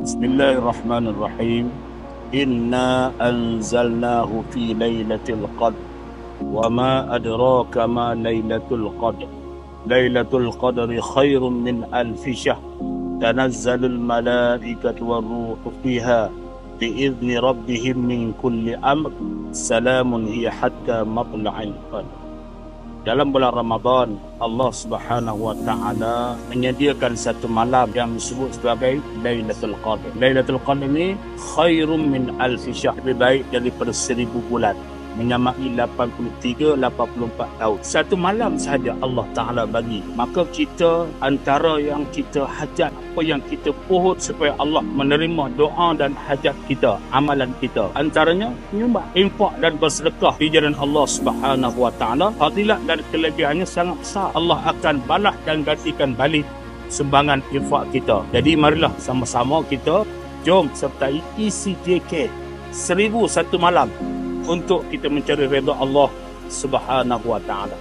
Bismillahirrahmanirrahim. Inna anzalnahu fi lailatul qadr. Wa ma adraka ma lailatul qadr. Lailatul qadri khairun min alfi syahr. Tanazzalul malaikatu war-ruhu fiha bi'izni rabbihim min kulli amr. Salamun hiya hatta matla'il fajr. Dalam bulan Ramadan, Allah Subhanahu wa taala menyediakan satu malam yang disebut sebagai Lailatul Qadr. Lailatul Qadr ini khairum min alfi syahr, lebih baik daripada 1000 bulan, menyamai 83-84 tahun. Satu malam sahaja Allah Ta'ala bagi. Maka kita, antara yang kita hajat, apa yang kita pohon supaya Allah menerima doa dan hajat kita, amalan kita, antaranya menyumbang, infak dan bersedekah di jalan Allah Subhanahu wa Ta'ala. Fadilat dan kelebihannya sangat besar. Allah akan balas dan gantikan balik sumbangan infak kita. Jadi marilah sama-sama kita jom sertai ECJK 1001 malam untuk kita mencari redha Allah Subhanahu wa Ta'ala.